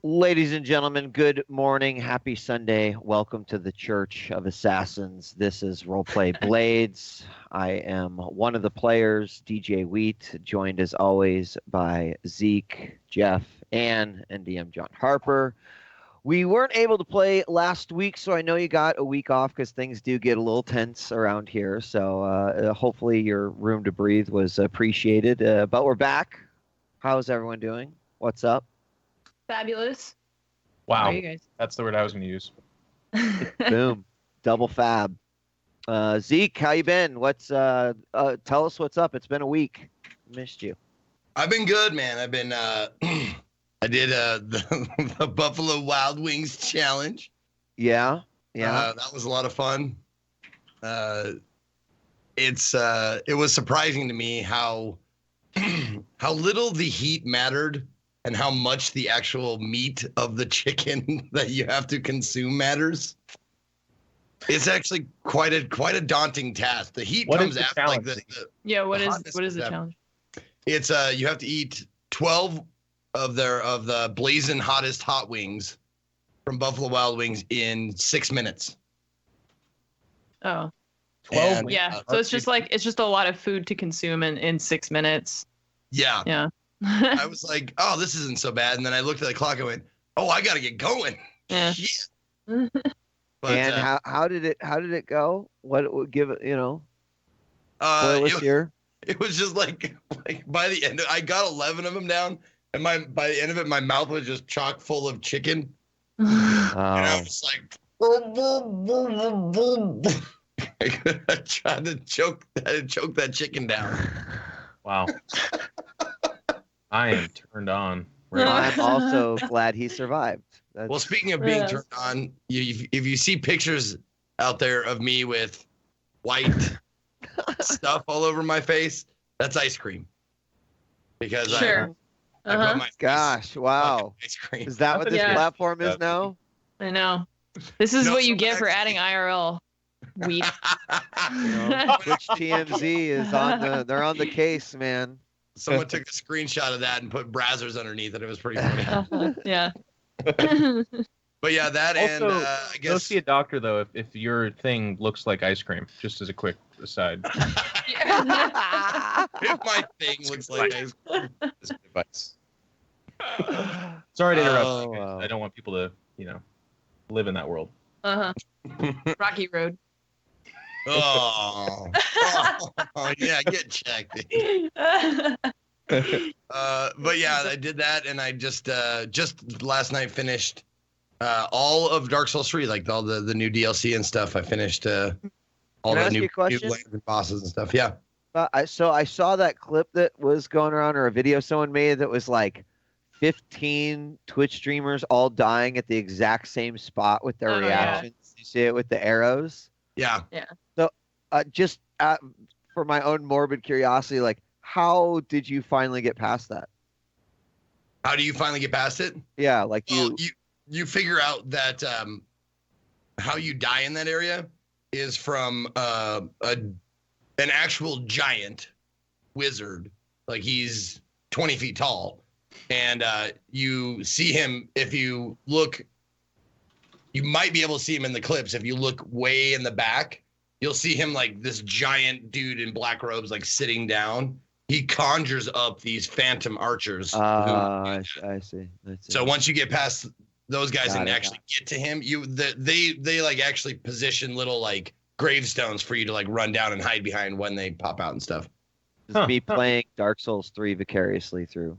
Ladies and gentlemen, good morning. Happy Sunday. Welcome to the Church of Assassins. This is RollPlay Blades. I am one of the players, djWHEAT, joined as always by Zeke, Jeff, Anne, and DM John Harper. We weren't able to play last week, so I know you got a week off because things do get a little tense around here. So hopefully your room to breathe was appreciated. But we're back. How's everyone doing? What's up? Fabulous. Wow, How are you guys? that's the word I was going to use. Boom. Double fab. Zeke, how you been? Tell us what's up. It's been a week. Missed you. I've been good, man. I've been I did the Buffalo Wild Wings challenge. Yeah. That was a lot of fun. It was surprising to me how little the heat mattered and how much the actual meat of the chicken that you have to consume matters. It's actually quite a daunting task. The heat comes after challenge? What is the challenge? It's you have to eat 12 of the blazing hottest hot wings from Buffalo Wild Wings in 6 minutes. Oh. 12. Yeah. So it's just a lot of food to consume in 6 minutes. Yeah. Yeah. I was like, oh, this isn't so bad. And then I looked at the clock and went, oh, I got to get going. Yeah. But, and how did it go? What would give it, spoil us it, here? It was just like by the end, I got 11 of them down. And by the end of it, my mouth was just chock full of chicken. And I was like, I tried to choke that chicken down. Wow. I am turned on. I'm also glad he survived. Well, speaking of being turned on, if you see pictures out there of me with white stuff all over my face, that's ice cream. Because I put my Gosh, wow. ice cream. Is that what this platform is now? I know. This is what you get for actually- adding IRL. Wheat. Twitch TMZ is they're on the case, man. Someone took a screenshot of that and put Brazzers underneath it. It was pretty funny. Yeah. But yeah, that Also, and I go guess see a doctor, though, if your thing looks like ice cream, just as a quick aside. if my thing looks like ice cream. Just advice. Sorry to interrupt. Oh, you guys. wow. I don't want people to, live in that world. Rocky Road. Oh, yeah, get checked. But yeah, I did that, and I just last night finished all of Dark Souls 3, like all the new DLC and stuff. I finished all Can I the ask new you a question? lands and bosses and stuff. Yeah. I saw that clip that was going around, or a video someone made that was like 15 Twitch streamers all dying at the exact same spot with their reactions. You see it with the arrows? Yeah. So just for my own morbid curiosity, like, how did you finally get past that? How do you finally get past it? Yeah, like You figure out that how you die in that area is from an actual giant wizard, like he's 20 feet tall, and you see him if you look. You might be able to see him in the clips if you look way in the back. You'll see him like this giant dude in black robes, like sitting down. He conjures up these phantom archers. I see. So once you get past those guys and Got it. actually get to him, they like actually position little like gravestones for you to like run down and hide behind when they pop out and stuff. Just me playing Dark Souls 3 vicariously through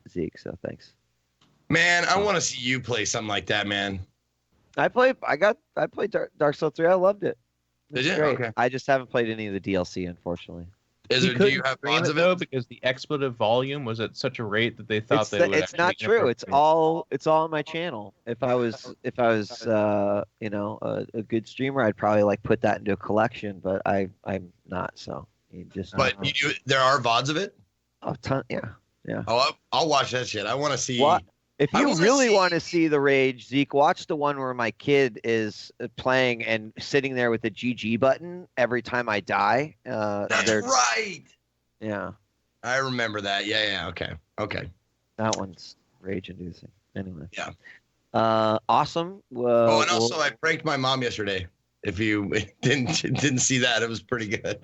Zeke, so thanks. Man, I want to see you play something like that, man. I played Dark Souls 3. I loved it. Did It's you? great. Okay. I just haven't played any of the DLC, unfortunately. Do you have stream mods it, of though, it? because the expletive volume was at such a rate that they thought that it would It's not actually be true. It's inappropriate. all on my channel. If I was a good streamer, I'd probably like put that into a collection, but I'm not. So you just But there are VODs of it. a ton. Yeah. Oh, I'll watch that shit. I want to see. What? If I you wanna really see- want to see the rage, Zeke, watch the one where my kid is playing and sitting there with the GG button every time I die. That's right. Yeah, I remember that. Yeah. Okay. that one's rage-inducing. Anyway. Yeah. Awesome. Oh, and also I pranked my mom yesterday. If you didn't see that, it was pretty good.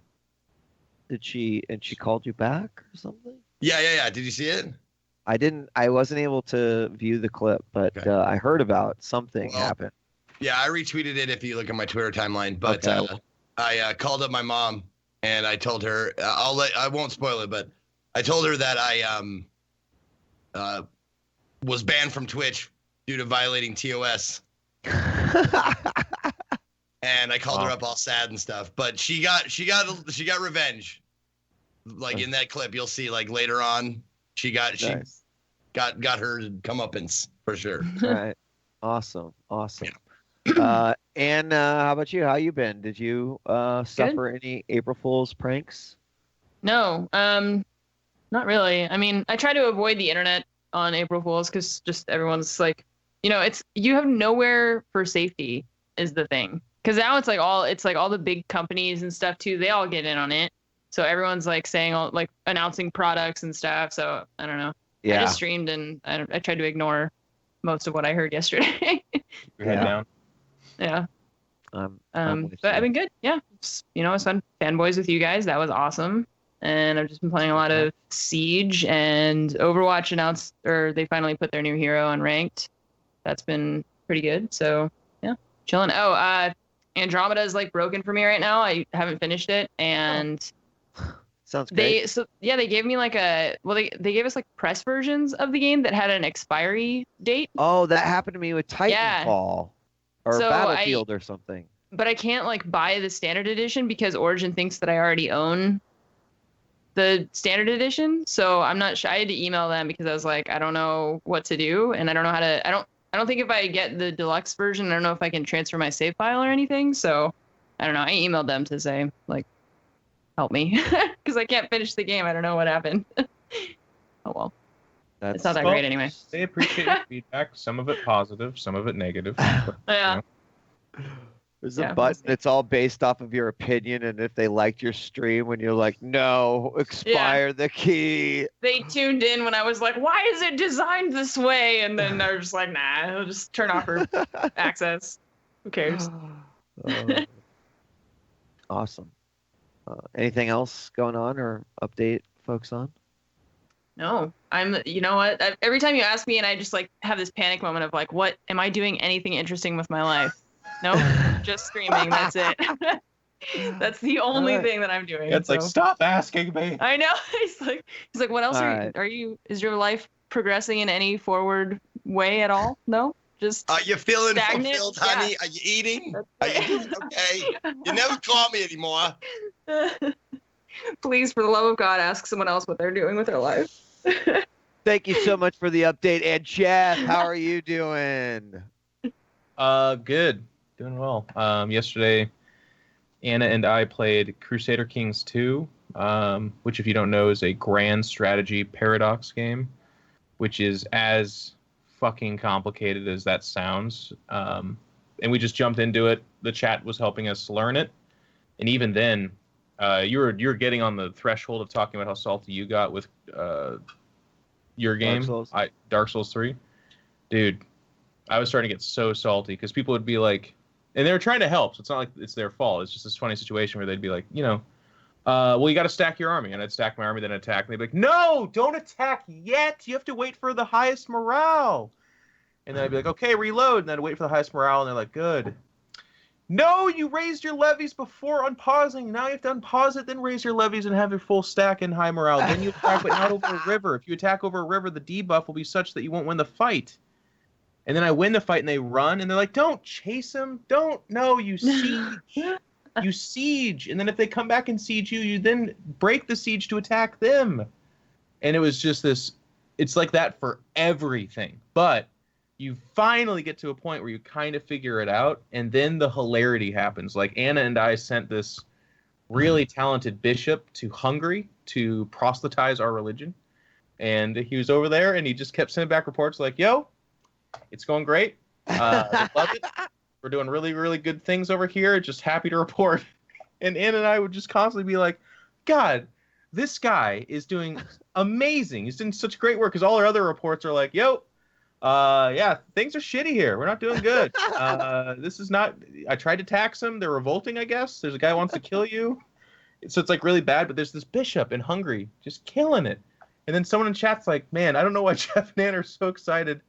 Did she called you back or something? Yeah. Did you see it? I didn't. I wasn't able to view the clip, but Okay. I heard about something Well, happened. Yeah, I retweeted it if you look at my Twitter timeline. But Okay. I called up my mom and I told her I won't spoil it, but I told her that I was banned from Twitch due to violating TOS. And I called her up all sad and stuff, but she got revenge. Like in that clip, you'll see like later on, she got Nice. her comeuppance for sure. All right. Awesome. And how about you? How you been? Did you suffer any April Fool's pranks? No, not really. I mean, I try to avoid the internet on April Fools because just everyone's like, you have nowhere for safety is the thing. Because now it's like all the big companies and stuff too. They all get in on it. So everyone's like announcing products and stuff. So I don't know. Yeah. I just streamed and I tried to ignore most of what I heard yesterday. Your head down. Yeah. I'm with But you. I've been good. Yeah. It's fun. Fanboys with you guys. That was awesome. And I've just been playing a lot of Siege, and Overwatch they finally put their new hero on ranked. That's been pretty good. So yeah, chilling. Oh, Andromeda is like broken for me right now. I haven't finished it, and Sounds great. they gave me they gave us like press versions of the game that had an expiry date. Oh, that happened to me with Titanfall or So Battlefield or something. But I can't like buy the standard edition because Origin thinks that I already own the standard edition. So I'm not sure. I had to email them because I was like, I don't know what to do, and I don't know how to. I don't think if I get the deluxe version, I don't know if I can transfer my save file or anything. So I don't know. I emailed them to say like, help me because I can't finish the game. I don't know what happened. Oh well. It's not that great anyway. They appreciate your feedback. Some of it positive, some of it negative. But, Yeah. There's a button that's all based off of your opinion, and if they liked your stream when you're like, no, expire the key. They tuned in when I was like, why is it designed this way? And then they're just like, nah, I'll just turn off her access. Who cares? Awesome. Anything else going on or update folks on? No, you know what? Every time you ask me and I just like have this panic moment of like, what, am I doing anything interesting with my life? No, just streaming. That's it. That's the only thing that I'm doing. It's like, stop asking me. I know. He's like, what else is your life progressing in any forward way at all? No, just. Are you feeling stagnant? fulfilled, honey? Yeah. Are you eating? Are you doing okay? You never call me anymore. Please, for the love of God, ask someone else what they're doing with their life. Thank you so much for the update. And Jeff, how are you doing? Good. Doing well. Yesterday, Anna and I played Crusader Kings 2, which, if you don't know, is a grand strategy paradox game, which is as fucking complicated as that sounds. And we just jumped into it. The chat was helping us learn it. And even then, you're getting on the threshold of talking about how salty you got with your game, Dark Souls 3. Dude, I was starting to get so salty because people would be like, and they were trying to help, so it's not like it's their fault. It's just this funny situation where they'd be like, well, you got to stack your army. And I'd stack my army, then attack. And they'd be like, no, don't attack yet. You have to wait for the highest morale. And then I'd be like, okay, reload. And then I'd wait for the highest morale. And they're like, good. No, you raised your levies before unpausing. Now you have to unpause it, then raise your levies and have your full stack and high morale. Then you attack, but not over a river. If you attack over a river, the debuff will be such that you won't win the fight. And then I win the fight and they run and they're like, don't chase them. No, you siege. You siege. And then if they come back and siege you, you then break the siege to attack them. And it was just this, it's like that for everything. But you finally get to a point where you kind of figure it out. And then the hilarity happens. Like Anna and I sent this really talented bishop to Hungary to proselytize our religion. And he was over there and he just kept sending back reports like, yo, it's going great. Love it. We're doing really, really good things over here. Just happy to report. And Anna and I would just constantly be like, God, this guy is doing amazing. He's doing such great work. Because all our other reports are like, yo, Yeah, things are shitty here. We're not doing good. This is not. I tried to tax them. They're revolting, I guess. There's a guy who wants to kill you. So it's like really bad, but there's this bishop in Hungary just killing it. And then someone in chat's like, man, I don't know why Jeff and Ann are so excited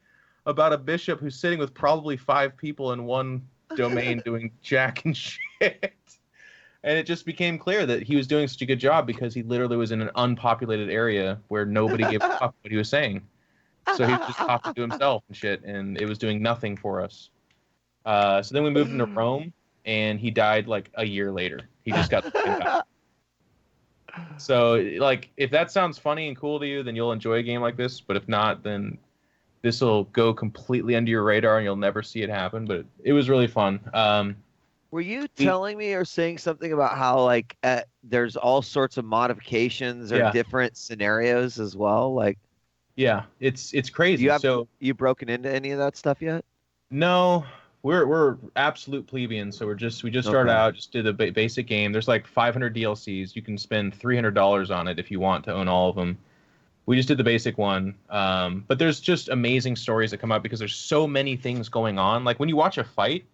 about a bishop who's sitting with probably 5 people in one domain doing jack and shit. And it just became clear that he was doing such a good job because he literally was in an unpopulated area where nobody gave a fuck what he was saying. So he was just talking to himself and shit, and it was doing nothing for us. So then we moved into Rome, and he died like a year later. He just got back. So, like, if that sounds funny and cool to you, then you'll enjoy a game like this. But if not, then this will go completely under your radar, and you'll never see it happen. But it was really fun. Were you telling me or saying something about how like there's all sorts of modifications or different scenarios as well? Like, yeah, it's crazy. You broken into any of that stuff yet? No, we're absolute plebeians. So we just started out, just did the basic game. There's like 500 DLCs. You can spend $300 on it if you want to own all of them. We just did the basic one. But there's just amazing stories that come out because there's so many things going on. Like when you watch a fight,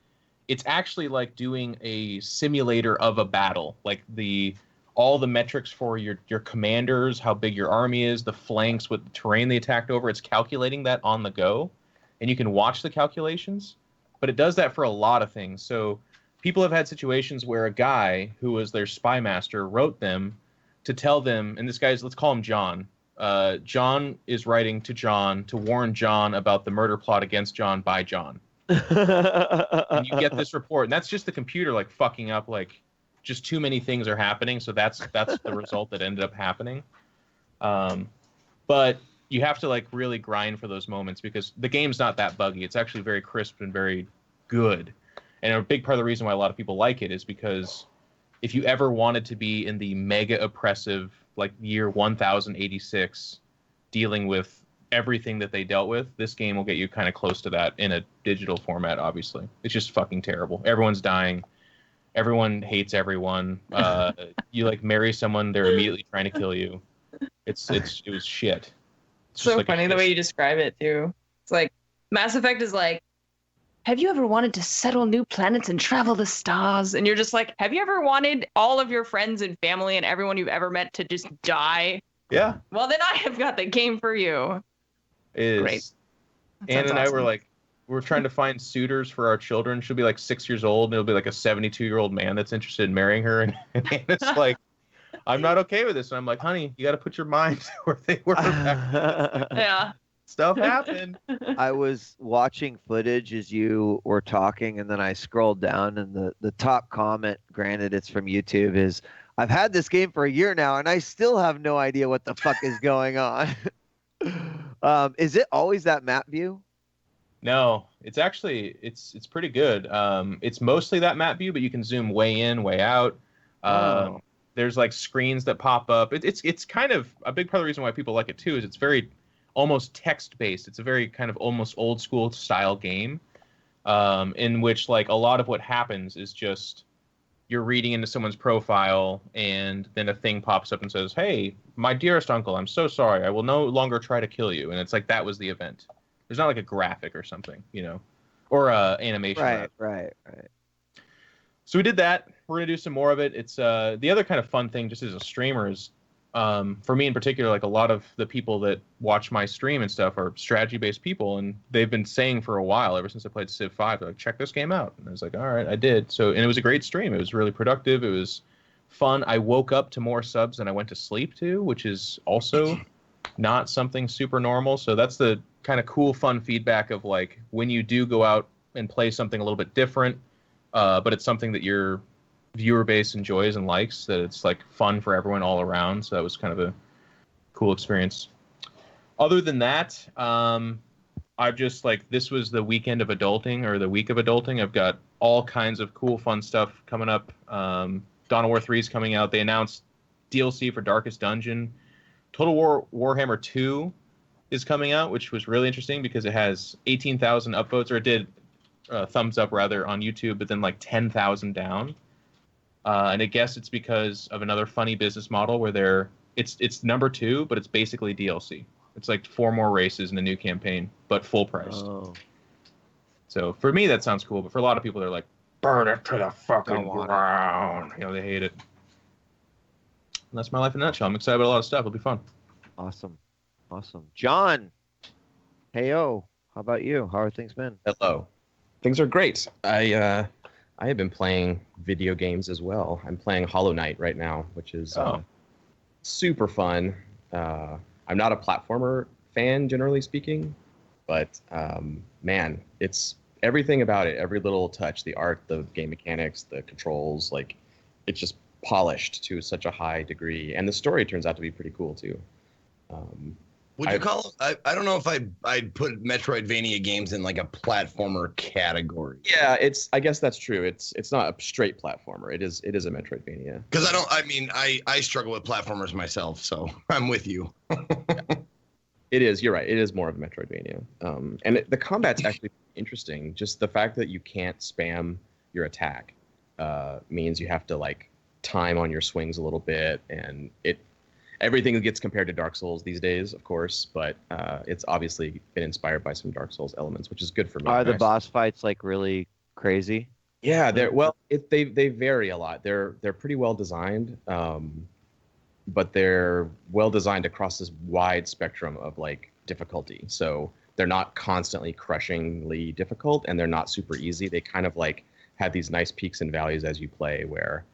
it's actually like doing a simulator of a battle. Like all the metrics for your commanders, how big your army is, the flanks, what the terrain they attacked over, it's calculating that on the go. And you can watch the calculations. But it does that for a lot of things. So people have had situations where a guy who was their spy master wrote them to tell them, and this guy's, let's call him John. John is writing to John to warn John about the murder plot against John by John. And you get this report, and that's just the computer like fucking up, like just too many things are happening. So that's the result that ended up happening. But you have to like really grind for those moments because the game's not that buggy. It's actually very crisp and very good. And a big part of the reason why a lot of people like it is because if you ever wanted to be in the mega oppressive like year 1086 dealing with everything that they dealt with, this game will get you kind of close to that in a digital format. Obviously, it's just fucking terrible. Everyone's dying, everyone hates everyone. You like marry someone, they're immediately trying to kill you. It was shit. It's so like funny the way you describe it too. It's like Mass Effect is like, have you ever wanted to settle new planets and travel the stars? And you're just like, have you ever wanted all of your friends and family and everyone you've ever met to just die? Yeah. Well, then I have got the game for you. Great. Anne and I were like, we're trying to find suitors for our children. She'll be like 6 years old, and it'll be like a 72-year-old man that's interested in marrying her. And Anna's like, I'm not okay with this. And I'm like, honey, you got to put your mind where they were. Yeah. Stuff happened. I was watching footage as you were talking, and then I scrolled down, and the top comment, granted it's from YouTube, is, I've had this game for a year now, and I still have no idea what the fuck is going on. Is it always that map view? No, it's actually it's pretty good. It's mostly that map view, but you can zoom way in, way out. There's like screens that pop up. It's kind of a big part of the reason why people like it too is it's very almost text based. It's a very kind of almost old school style game, in which like a lot of what happens is just you're reading into someone's profile, and then a thing pops up and says, "Hey, my dearest uncle, I'm so sorry. I will no longer try to kill you." And it's like that was the event. There's not like a graphic or something, or animation. Right. So we did that. We're gonna do some more of it. It's the other kind of fun thing, just as a streamer, is for me in particular, like a lot of the people that watch my stream and stuff are strategy-based people, and they've been saying for a while, ever since I played Civ 5, they're like, check this game out. And I was like, all right, I did. So, and it was a great stream. It was really productive. It was fun. I woke up to more subs than I went to sleep to, which is also not something super normal. So that's the kind of cool, fun feedback of like when you do go out and play something a little bit different, but it's something that your viewer base enjoys and likes, that it's like fun for everyone all around. So that was kind of a cool experience. Other than that, I've just like, this was the weekend of adulting, or the week of adulting. I've got all kinds of cool, fun stuff coming up. Dawn of War 3 is coming out. They announced DLC for Darkest Dungeon. Total War Warhammer 2 is coming out, which was really interesting because it has 18,000 upvotes, or it did thumbs up rather on YouTube, but then like 10,000 down. And I guess it's because of another funny business model where it's number 2, but it's basically DLC. It's like 4 more races in the new campaign, but full priced. Oh, So for me, that sounds cool. But for a lot of people, they're like, burn it to the fucking Don't want it. ground. You know, they hate it. And that's my life in a nutshell. I'm excited about a lot of stuff. It'll be fun. awesome. John, heyo, how about you? How are things been? Hello. Things are great. I have been playing video games as well. I'm playing Hollow Knight right now, which is super fun. I'm not a platformer fan, generally speaking, but man, it's everything about it. Every little touch, the art, the game mechanics, the controls, like it's just polished to such a high degree, and the story turns out to be pretty cool too. Would you call it? I don't know if I'd put Metroidvania games in like a platformer category. Yeah, I guess that's true. It's not a straight platformer. It is a Metroidvania. Because I struggle with platformers myself, so I'm with you. It is. You're right. It is more of a Metroidvania. And the combat's actually interesting. Just the fact that you can't spam your attack means you have to like time on your swings a little bit, and everything gets compared to Dark Souls these days, of course, but it's obviously been inspired by some Dark Souls elements, which is good for me. Are the boss fights like really crazy? Yeah, they vary a lot. They're pretty well designed, but they're well designed across this wide spectrum of like difficulty. So they're not constantly crushingly difficult, and they're not super easy. They kind of like have these nice peaks and valleys as you play, where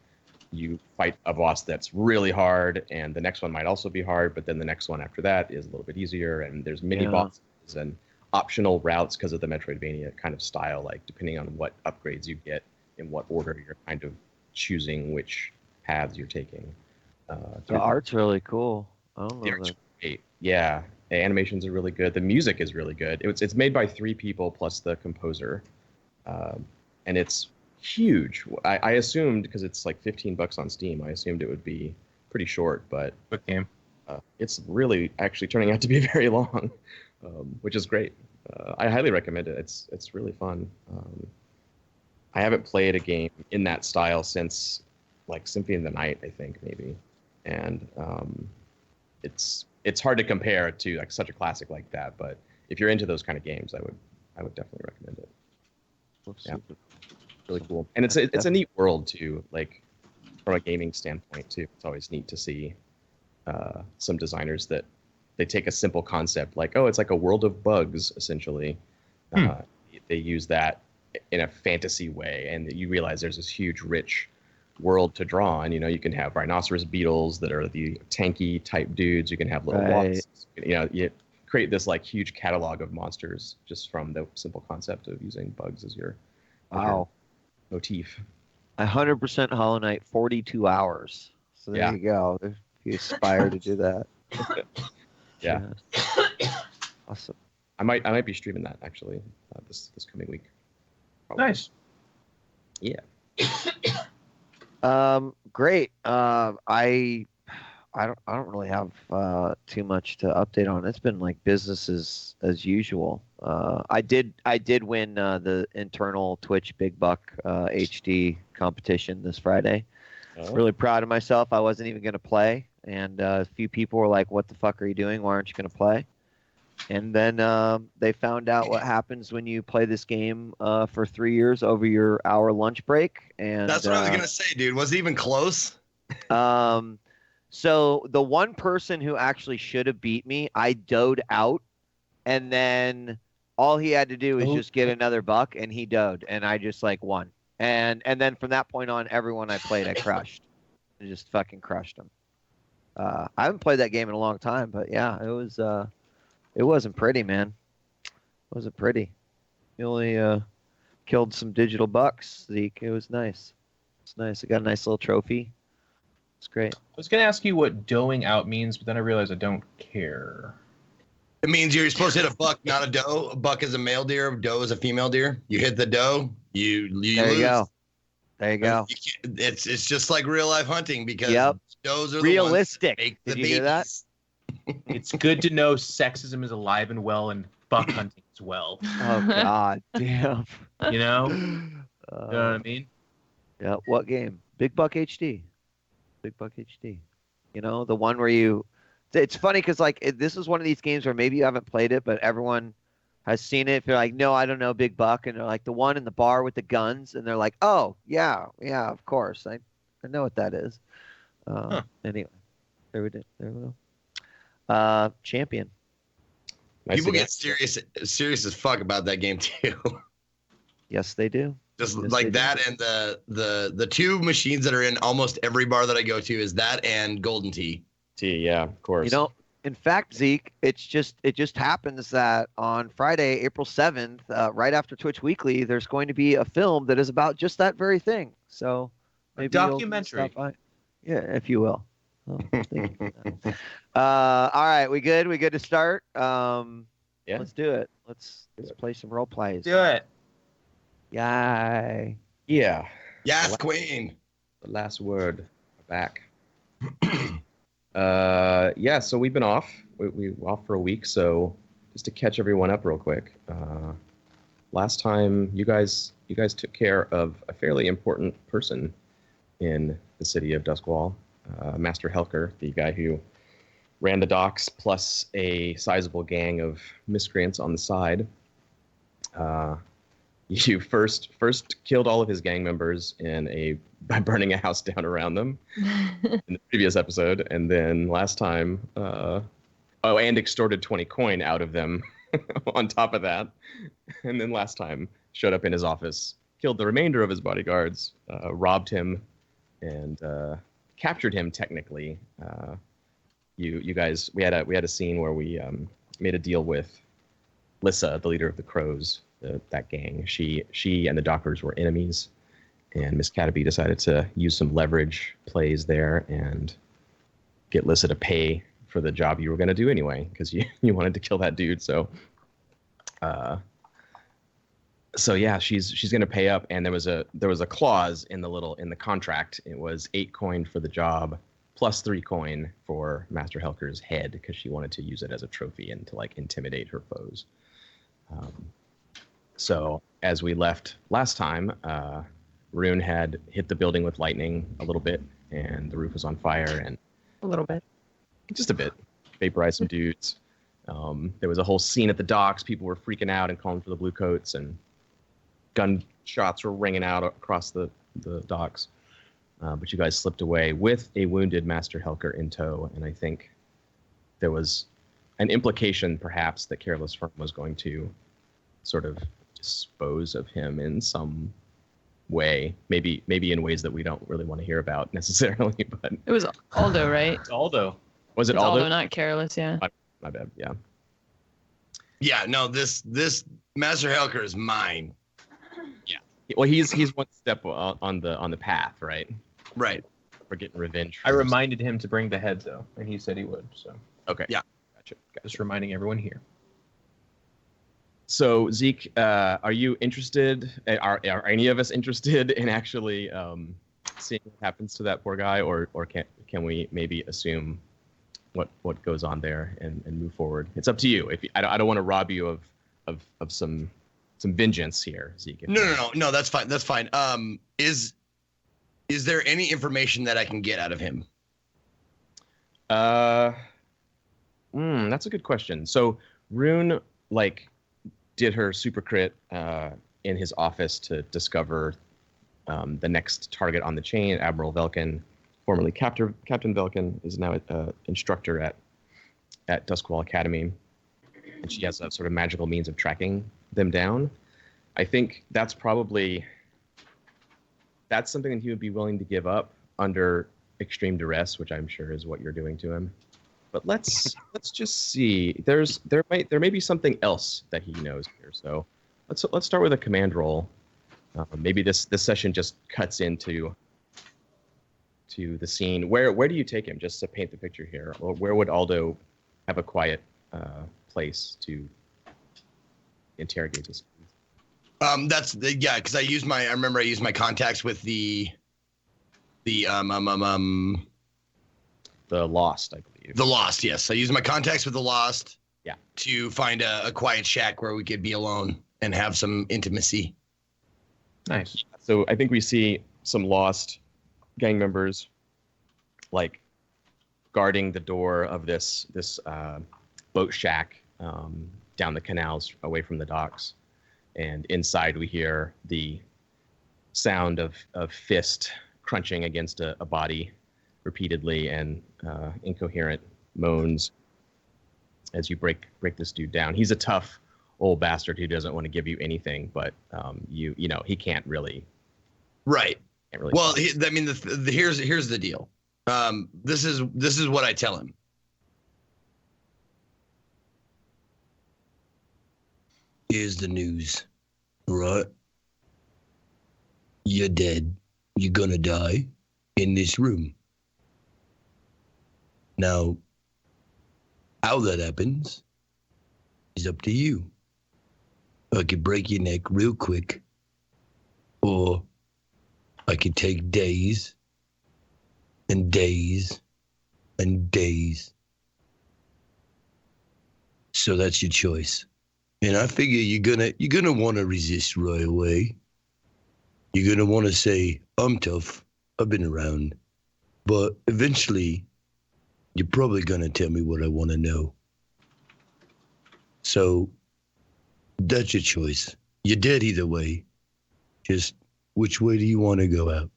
you fight a boss that's really hard, and the next one might also be hard, but then the next one after that is a little bit easier, and there's mini bosses and optional routes because of the Metroidvania kind of style, like depending on what upgrades you get, in what order you're kind of choosing which paths you're taking. The art's really cool. I don't know. Great. Yeah, the animations are really good. The music is really good. It's made by 3 people plus the composer, and it's huge. I assumed, because it's like $15 on Steam, I assumed it would be pretty short, but Quick game. it's really actually turning out to be very long, which is great. I highly recommend it. It's really fun. I haven't played a game in that style since like Symphony of the Night, I think, maybe, and it's hard to compare to like such a classic like that. But if you're into those kind of games, I would definitely recommend it. Yeah. Really cool, and it's a neat world too, like from a gaming standpoint too. It's always neat to see some designers that they take a simple concept like, oh, it's like a world of bugs essentially. They use that in a fantasy way, and you realize there's this huge rich world to draw on. You know, you can have rhinoceros beetles that are the tanky type dudes. You can have little wasps. You know, you create this like huge catalog of monsters just from the simple concept of using bugs as your motif. 100% Hollow Knight, 42 hours. So there you go. If you aspire to do that. Yeah. Awesome. I might be streaming that actually this coming week. Probably. Nice. Yeah. Great. I don't really have too much to update on. It's been like business as usual. I did win the internal Twitch Big Buck HD competition this Friday. Oh. Really proud of myself. I wasn't even going to play, and a few people were like, "What the fuck are you doing? Why aren't you going to play?" And then they found out what happens when you play this game for 3 years over your hour lunch break. And that's what I was gonna say, dude. Was it even close? So the one person who actually should have beat me, I doed out, and then all he had to do was just get another buck, and he doed, and I just like won. And then from that point on, everyone I played, I crushed. I just fucking crushed them. I haven't played that game in a long time, but yeah, it wasn't pretty, man. It wasn't pretty. You only killed some digital bucks, Zeke. It was nice. It's nice. I got a nice little trophy. It's great. I was going to ask you what doeing out means, but then I realized I don't care. It means you're supposed to hit a buck, not a doe. A buck is a male deer. Doe is a female deer. You hit the doe, you there lose. You go. There you go. It's just like real life hunting because does are realistic. The ones that make Did the you hear that? It's good to know sexism is alive and well and buck hunting as well. Oh God, damn. You know? You know what I mean? Yeah. What game? Big Buck HD. Big Buck HD. You know, the one where you It's funny because this is one of these games where maybe you haven't played it, but everyone has seen it. If you're like, no, I don't know, Big Buck, and they're like the one in the bar with the guns, and they're like, oh yeah, of course, I know what that is. Anyway, there we go. Champion. Nice People again. get serious as fuck about that game too. Yes, they do. Just Yes, like they that, and the two machines that are in almost every bar that I go to is that and Golden Tea. Yeah, of course. In fact, Zeke, it just happens that on Friday, April 7th, right after Twitch Weekly, there's going to be a film that is about just that very thing. So maybe A you'll documentary. stop by. Yeah, if you will. Oh, thank you for that. All right, we good? We good to start? Yeah. Let's do it. Let's play some role plays. Do it. Yay. Yeah. Yes, Queen. The last word. Back. Yeah, so we've been off. We were off for a week, so just to catch everyone up real quick. Last time you guys took care of a fairly important person in the city of Duskwall, Master Helker, the guy who ran the docks, plus a sizable gang of miscreants on the side. You first killed all of his gang members by burning a house down around them in the previous episode, and then last time, and extorted 20 coin out of them on top of that, and then last time showed up in his office, killed the remainder of his bodyguards, robbed him, and captured him technically. You guys, we had a scene where we made a deal with Lissa, the leader of the Crows. That gang. She and the Dockers were enemies, and Miss Caterpie decided to use some leverage plays there and get Lissa to pay for the job you were going to do anyway, because you wanted to kill that dude. So yeah, she's going to pay up, and there was a clause in the contract. It was 8 coin for the job plus 3 coin for Master Helker's head, because she wanted to use it as a trophy and to intimidate her foes. So as we left last time, Rune had hit the building with lightning a little bit, and the roof was on fire, and A little bit. just a bit, vaporized some dudes. There was a whole scene at the docks. People were freaking out and calling for the blue coats, and gunshots were ringing out across the docks. But you guys slipped away with a wounded Master Helker in tow, and I think there was an implication, perhaps, that Careless Firm was going to sort of dispose of him in some way, maybe in ways that we don't really want to hear about necessarily. But It was Aldo, right? It's Aldo. was it It's Aldo? Aldo, not Careless, yeah. My bad. Yeah. Yeah, no, this Master Helker is mine. Well, he's one step on the path, right? Right. For getting revenge. I reminded him to bring the head though, and he said he would. So Okay. Yeah. Gotcha. just reminding everyone here. So Zeke, are you interested? Are any of us interested in actually seeing what happens to that poor guy, or can we maybe assume what goes on there and move forward? It's up to you. I don't want to rob you of some vengeance here, Zeke. No, that's fine. That's fine. Is there any information that I can get out of him? That's a good question. So Rune did her super crit in his office to discover the next target on the chain. Admiral Velkin, formerly Captain Velkin, is now an instructor at Duskwall Academy, and she has a sort of magical means of tracking them down. I think that's something that he would be willing to give up under extreme duress, which I'm sure is what you're doing to him. But let's just see. There may be something else that he knows here. So let's start with a command roll. Maybe this session just cuts into the scene. Where do you take him, just to paint the picture here? Or where would Aldo have a quiet place to interrogate this? Because I remember I used my contacts with the Lost, I believe. The Lost, yes. I used my contacts with the Lost. Yeah. To find a quiet shack where we could be alone and have some intimacy. Nice. So I think we see some Lost gang members guarding the door of this boat shack down the canals away from the docks. And inside we hear the sound of fist crunching against a body repeatedly, and incoherent moans as you break this dude down. He's a tough old bastard who doesn't want to give you anything, but you know he can't really. Right. Can't really Well, here's the deal. This is what I tell him. Here's the news, right? You're dead. You're gonna die in this room. Now, how that happens is up to you. I could break your neck real quick, or I could take days and days and days. So that's your choice. And I figure you're gonna want to resist right away. You're gonna want to say, "I'm tough. I've been around." But eventually, you're probably gonna tell me what I want to know. So that's your choice. You're dead either way. Just which way do you want to go out?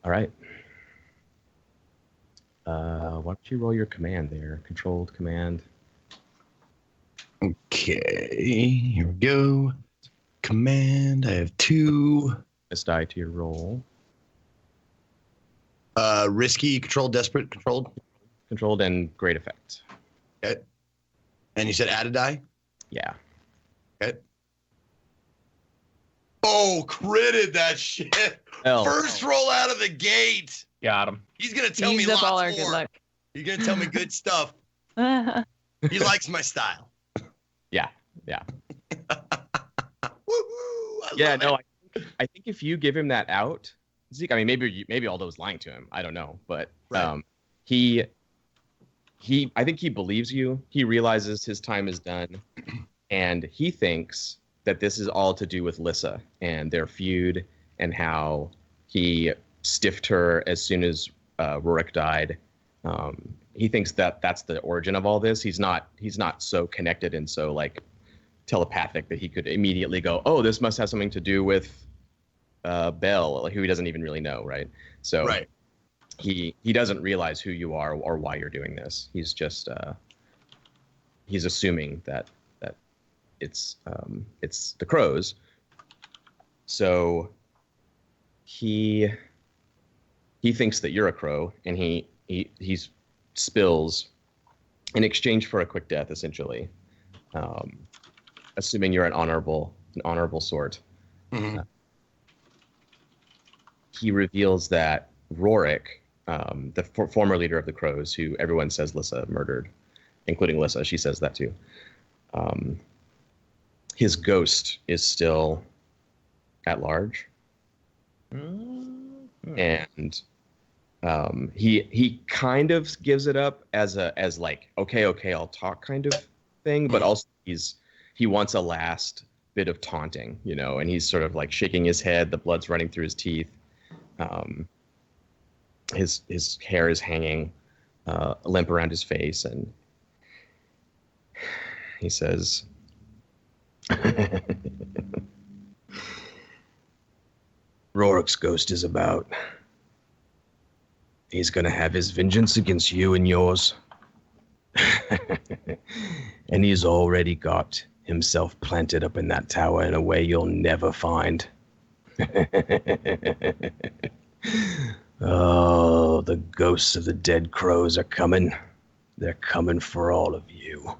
All right. Why don't you roll your command there? Controlled command. Okay, here we go. Command, I have 2. Let's die to your roll. Risky, controlled, desperate, controlled. Controlled and great effect. Okay. And you said add a die? Yeah. Okay. Oh, critted that shit. Hell. First roll out of the gate. Got him. He's going to tell me Used up lots all our more. good luck. He's going to tell me good stuff. He likes my style. Yeah. Woo-hoo, Yeah, no, I think if you give him that out, Zeke, I mean, maybe Aldo's lying to him. I don't know, but Right. I think he believes you. He realizes his time is done, and he thinks that this is all to do with Lissa and their feud and how he stiffed her as soon as Rorik died. He thinks that that's the origin of all this. He's not so connected and so like telepathic that he could immediately go, oh, this must have something to do with Belle, who he doesn't even really know, right? So Right. he doesn't realize who you are or why you're doing this. He's just he's assuming that it's the crows. So he thinks that you're a crow, and he spills in exchange for a quick death, essentially, assuming you're an honorable sort. Mm-hmm. He reveals that Rorik, the former leader of the crows, who everyone says Lissa murdered, including Lissa, she says that too. His ghost is still at large, and he kind of gives it up as like okay, I'll talk kind of thing, but also he wants a last bit of taunting, and he's sort of like shaking his head, the blood's running through his teeth, his hair is hanging limp around his face, and he says, Rorik's ghost is about. He's gonna have his vengeance against you and yours. And he's already got himself planted up in that tower in a way you'll never find. Oh, the ghosts of the dead crows are coming. They're coming for all of you.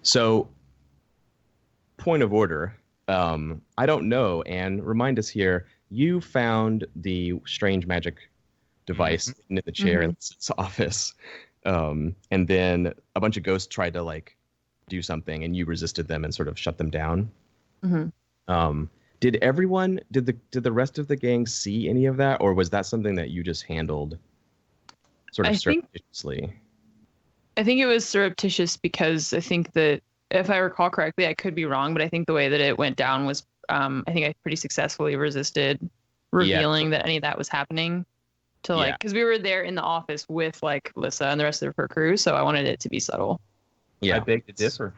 So, point of order. I don't know, Anne, remind us here. You found the strange magic device in the chair in its office. And then a bunch of ghosts tried to like do something, and you resisted them and sort of shut them down. Mm-hmm. Did the rest of the gang see any of that, or was that something that you just handled sort of surreptitiously? I think it was surreptitious because I think that, if I recall correctly, I could be wrong, but I think the way that it went down was I think I pretty successfully resisted revealing that any of that was happening to like, because we were there in the office with like Lissa and the rest of her crew, so I wanted it to be subtle. Yeah, I beg to differ.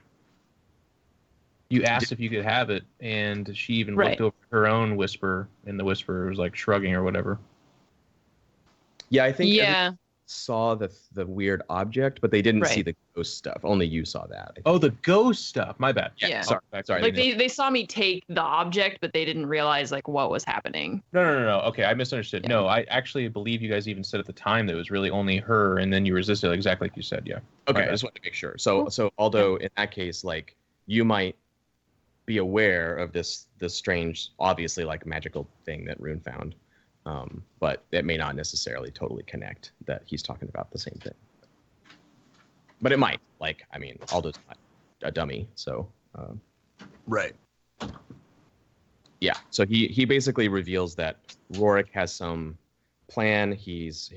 You asked if you could have it, and she even looked over her own whisper, and the whisperer was like shrugging or whatever. Yeah, I think saw the weird object, but they didn't see the ghost stuff. Only you saw that. Oh, the ghost stuff. My bad. Yeah. Sorry. Like they saw me take the object, but they didn't realize like what was happening. No. Okay, I misunderstood. Yeah. No, I actually believe you guys even said at the time that it was really only her, and then you resisted exactly like you said. Yeah. Okay, I just wanted to make sure. So although in that case, like you might be aware of this strange, obviously like magical thing that Rune found. But it may not necessarily totally connect that he's talking about the same thing. But it might. Like, I mean, Aldo's not a dummy, so. Right. Yeah. So he basically reveals that Rorik has some plan. He's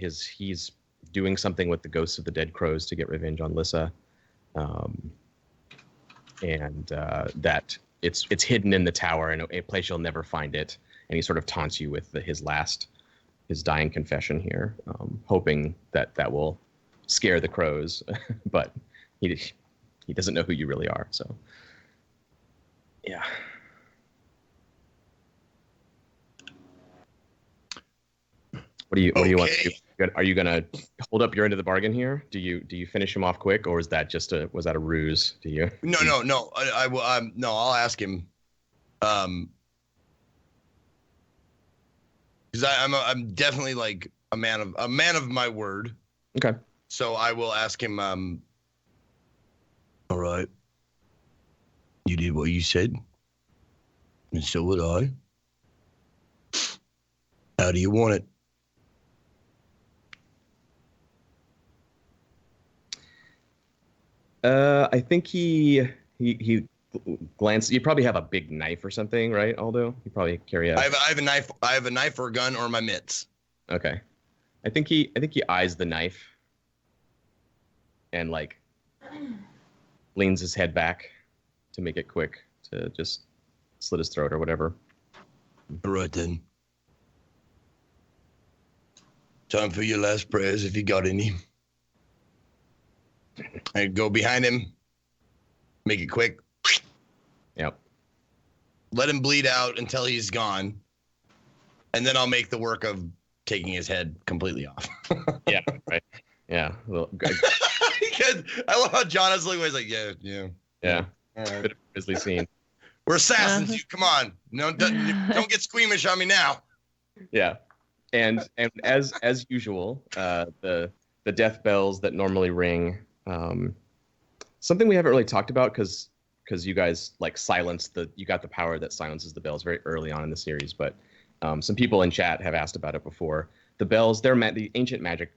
doing something with the ghosts of the dead crows to get revenge on Lissa, and that it's hidden in the tower in a place you'll never find it. And he sort of taunts you with his dying confession here, hoping that will scare the crows, but he doesn't know who you really are. So, yeah. What do you want to do? Are you gonna hold up your end of the bargain here? Do you finish him off quick, or was that a ruse? Do you? No. I will. No, I'll ask him. Because I'm definitely like a man of my word. Okay. So I will ask him. All right. You did what you said, and so would I. How do you want it? I think he glanced. You probably have a big knife or something, right, Aldo? You probably carry a. I have a knife. I have a knife or a gun or my mitts. Okay, I think he eyes the knife, and like leans his head back to make it quick to just slit his throat or whatever. All right then. Time for your last prayers if you got any. I go behind him. Make it quick. Yep. Let him bleed out until he's gone. And then I'll make the work of taking his head completely off. Yeah, right. Yeah. Well, because I love how John is looking. He's like, yeah. Yeah. Right. Bit of a grisly scene. We're assassins. You come on. No, don't get squeamish on me now. Yeah. And as usual, the death bells that normally ring, something we haven't really talked about because you guys like you got the power that silences the bells very early on in the series, but some people in chat have asked about it before. The bells, they're the ancient magic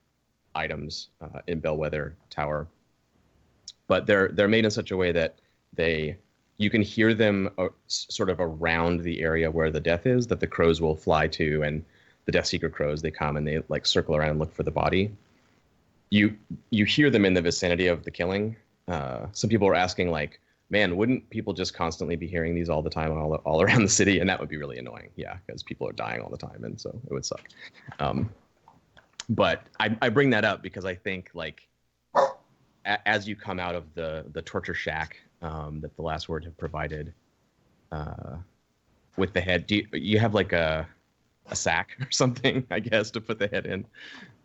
items in Bellwether Tower, but they're made in such a way that you can hear them sort of around the area where the death is, that the crows will fly to, and the Deathseeker crows, they come and they like circle around and look for the body. You hear them in the vicinity of the killing. Some people are asking like, man, wouldn't people just constantly be hearing these all the time all around the city? And that would be really annoying. Yeah, because people are dying all the time, and so it would suck. But I bring that up because I think like as you come out of the torture shack that the Last Word have provided with the head, do you have like a sack or something, I guess, to put the head in?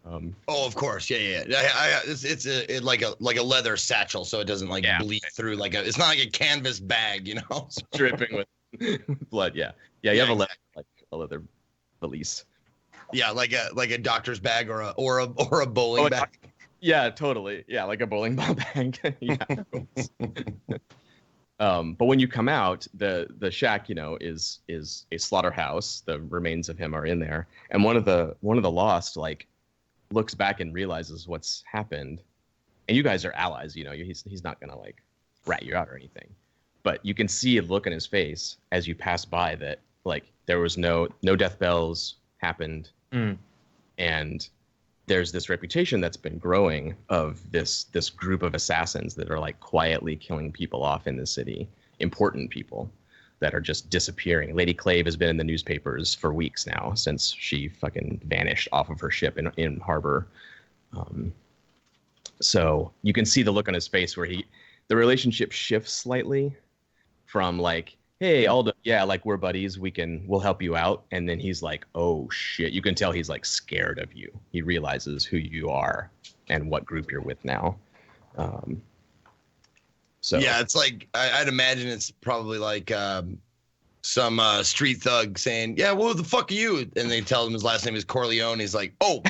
Oh, of course, yeah. It's like a leather satchel, so it doesn't like bleed through it's not like a canvas bag, you know, dripping with blood. Yeah. You have a leather valise. Yeah, like a doctor's bag or a bowling bag. Yeah, totally. Yeah, like a bowling ball bag. Yeah. But when you come out, the shack, you know, is a slaughterhouse. The remains of him are in there, and one of the lost like looks back and realizes what's happened, and you guys are allies. You know, he's not gonna like rat you out or anything, but you can see a look in his face as you pass by that like there was no death bells happened, and there's this reputation that's been growing of this group of assassins that are like quietly killing people off in the city, important people that are just disappearing. Lady Clave has been in the newspapers for weeks now since she fucking vanished off of her ship in harbor. So you can see the look on his face where the relationship shifts slightly from like, hey, Aldo, yeah, like we're buddies, we'll help you out. And then he's like, oh shit. You can tell he's like scared of you. He realizes who you are and what group you're with now. So yeah, it's like I'd imagine it's probably like some street thug saying, "Yeah, what the fuck are you?" And they tell him his last name is Corleone. He's like, "Oh,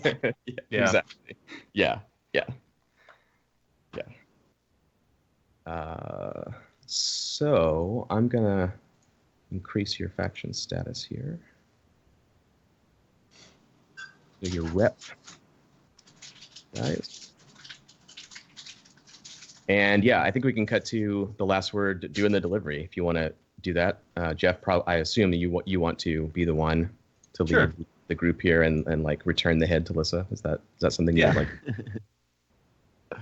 yeah, exactly. Yeah. So I'm gonna increase your faction status here. So your rep, guys. And yeah, I think we can cut to the last word, doing the delivery. If you want to do that, Jeff, I assume that you want to be the one to lead the group here and like return the head to Lissa. Is that something you'd like?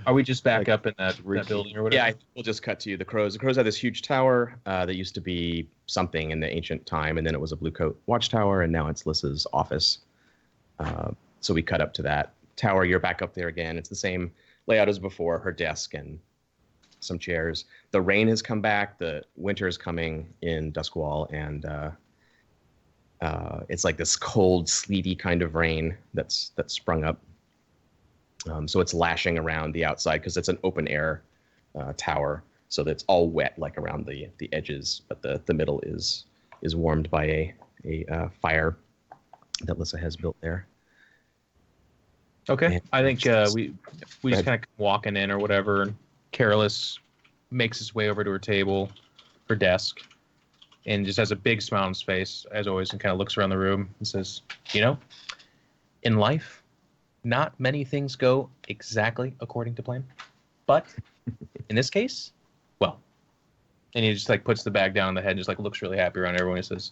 Are we just back up in that building or whatever? Yeah, we'll just cut to the Crows. The Crows had this huge tower that used to be something in the ancient time, and then it was a blue coat watchtower, and now it's Lissa's office. So we cut up to that tower. You're back up there again. It's the same layout as before, her desk and some chairs. The rain has come back. The winter is coming in Duskwall, and it's like this cold, sleety kind of rain that's sprung up. So it's lashing around the outside because it's an open air tower, so that it's all wet like around the edges, but the middle is warmed by a fire that Lissa has built there. Okay, And I think we just kind of walking in or whatever, and Carolus makes his way over to her table, her desk, and just has a big smile on his face, as always, and kind of looks around the room and says, in life, not many things go exactly according to plan, but in this case, well, and he just like puts the bag down on the head and just like looks really happy around everyone and says,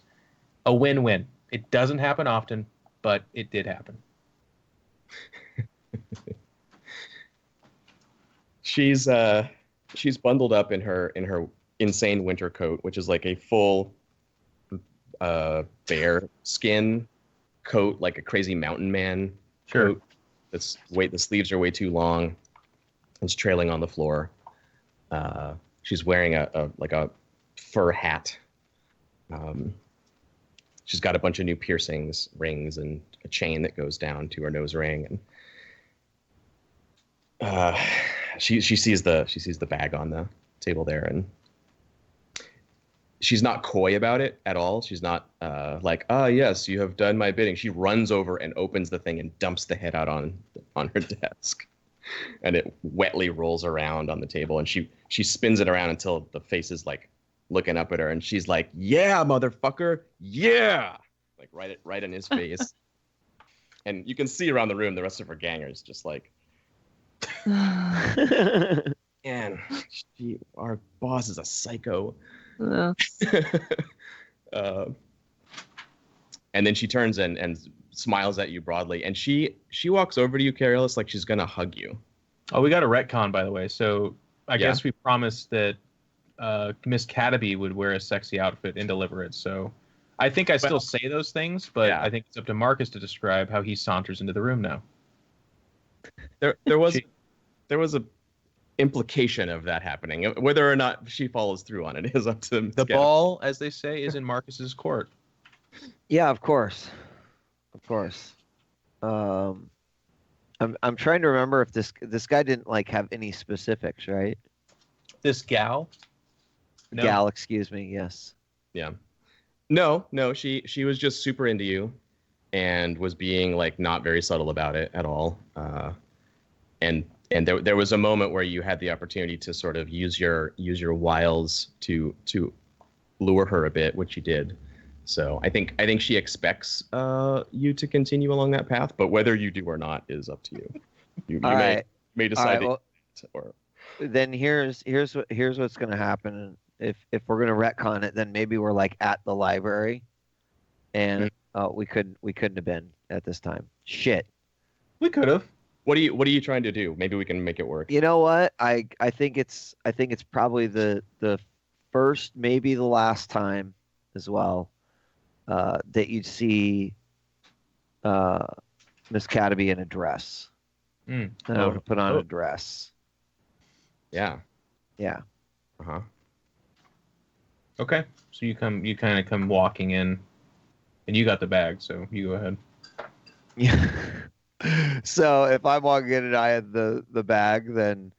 a win-win. It doesn't happen often, but it did happen. She's bundled up in her insane winter coat, which is like a full bear skin coat, like a crazy mountain man coat. The sleeves are way too long. It's trailing on the floor. She's wearing a fur hat. She's got a bunch of new piercings, rings, and a chain that goes down to her nose ring. And she sees the bag on the table there, and she's not coy about it at all. She's not like, yes, you have done my bidding. She runs over and opens the thing and dumps the head out on her desk, and it wetly rolls around on the table. And she spins it around until the face is like looking up at her, and she's like, "Yeah, motherfucker, yeah!" Like right in his face. And you can see around the room the rest of her gangers just like, man, our boss is a psycho. And then she turns and smiles at you broadly, and she walks over to you, Carolus, like she's gonna hug you. Oh, we got a retcon, by the way. So I guess we promised that Miss Cataby would wear a sexy outfit and deliver it. So I think I still say those things, but I think it's up to Marcus to describe how he saunters into the room now. There was a implication of that happening. Whether or not she follows through on it is up to the ball, as they say, is in Marcus's court. Yeah, of course. I'm trying to remember if this guy didn't like have any specifics, right? This gal? No. Gal, excuse me. Yes. Yeah. No. She was just super into you, and was being like not very subtle about it at all. And there was a moment where you had the opportunity to sort of use your wiles to lure her a bit, which you did. So I think she expects you to continue along that path, but whether you do or not is up to you. You may decide. Or then here's what's going to happen. If we're going to retcon it, then maybe we're like at the library, and we couldn't have been at this time. Shit. We could have. What are you trying to do? Maybe we can make it work. You know what? I think it's probably the first, maybe the last time as well, that you'd see Miss Cataby in a dress. Put on a dress. Yeah. Yeah. Uh-huh. Okay. So you kind of come walking in, and you got the bag, so you go ahead. Yeah. So if I'm walking in and I had the bag, then,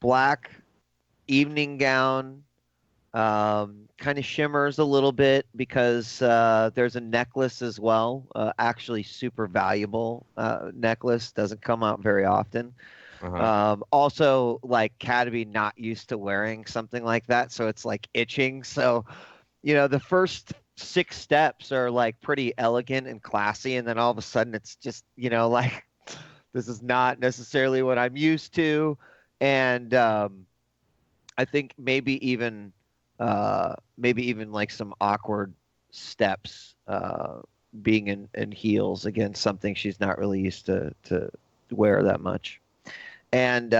black evening gown, kind of shimmers a little bit because there's a necklace as well. Actually, super valuable necklace, doesn't come out very often. Also, like Cataby not used to wearing something like that, so it's like itching. So, the first 6 steps are like pretty elegant and classy, and then all of a sudden it's just, like this is not necessarily what I'm used to, and I think maybe even like some awkward steps, being in heels against something she's not really used to wear that much, and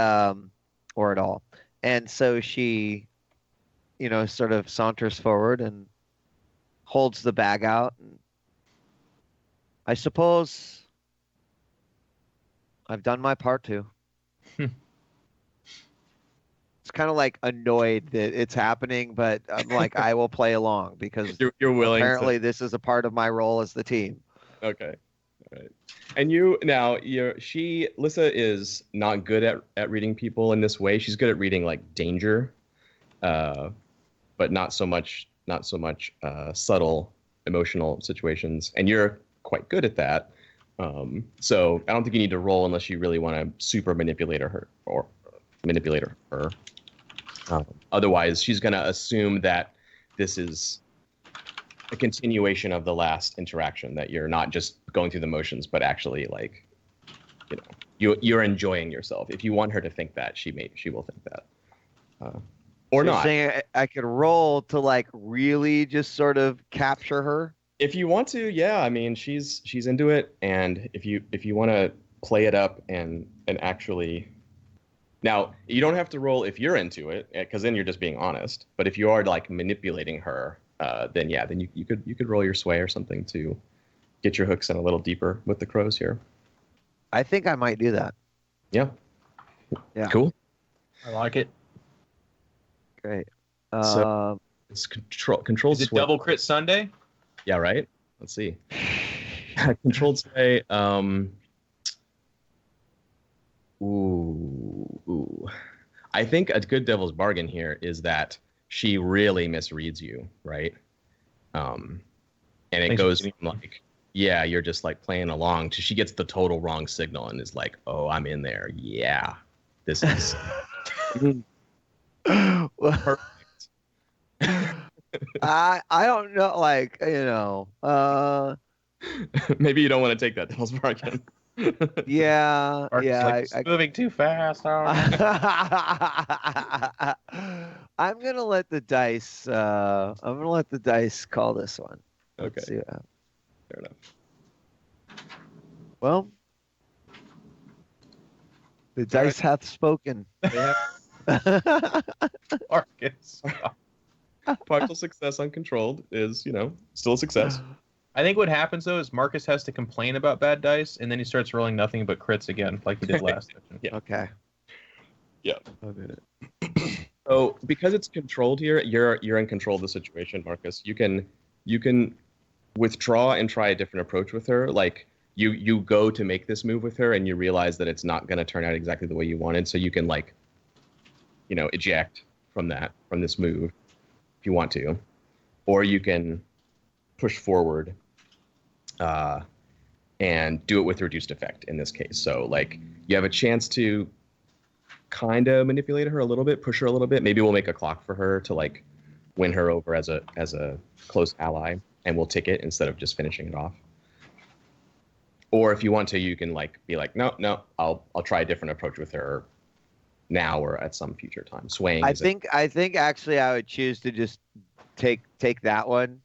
or at all. And so she, sort of saunters forward and holds the bag out. And I suppose I've done my part too. It's kind of like annoyed that it's happening, but I'm like, I will play along because you're willing. Apparently, this is a part of my role as the team. Okay. All right. And Lissa is not good at reading people in this way. She's good at reading like danger, but not so much subtle emotional situations. And you're quite good at that. So I don't think you need to roll unless you really want to super manipulate her. Otherwise, she's going to assume that this is a continuation of the last interaction, that you're not just going through the motions, but actually like, you're enjoying yourself. If you want her to think that, she will think that, or so not. Saying I could roll to like really just sort of capture her. If you want to, yeah. I mean, she's into it, and if you want to play it up and actually. Now, you don't have to roll if you're into it, because then you're just being honest. But if you are like manipulating her, then you could roll your sway or something to get your hooks in a little deeper with the crows here. I think I might do that. Yeah. Yeah. Cool. I like it. Great. So it's controlled Is it sway. double crit Sunday? Yeah, right? Let's see. Controlled sway. Ooh. I think a good devil's bargain here is that she really misreads you, right? And it goes from like, yeah, you're just like playing along to she gets the total wrong signal and is like, oh, I'm in there. Yeah, this is perfect. I don't know, like, maybe you don't want to take that devil's bargain. Yeah, It's moving too fast. I'm gonna let the dice. Call this one. Okay. Let's see what happens. Fair enough. Well, the dice hath spoken. Marcus. Partial success uncontrolled is, still a success. I think what happens though is Marcus has to complain about bad dice, and then he starts rolling nothing but crits again, like he did last session. Yeah. Okay. Yeah. I'll get it. So because it's controlled here, you're in control of the situation, Marcus. You can withdraw and try a different approach with her. Like you go to make this move with her, and you realize that it's not going to turn out exactly the way you wanted. So you can eject from this move if you want to, or you can push forward and do it with reduced effect in this case. So like you have a chance to kind of manipulate her a little bit, push her a little bit. Maybe we'll make a clock for her to like win her over as a close ally, and we'll tick it instead of just finishing it off. Or if you want to, you can like be like, no, I'll try a different approach with her now or at some future time. Swaying. I think actually I would choose to just take that one,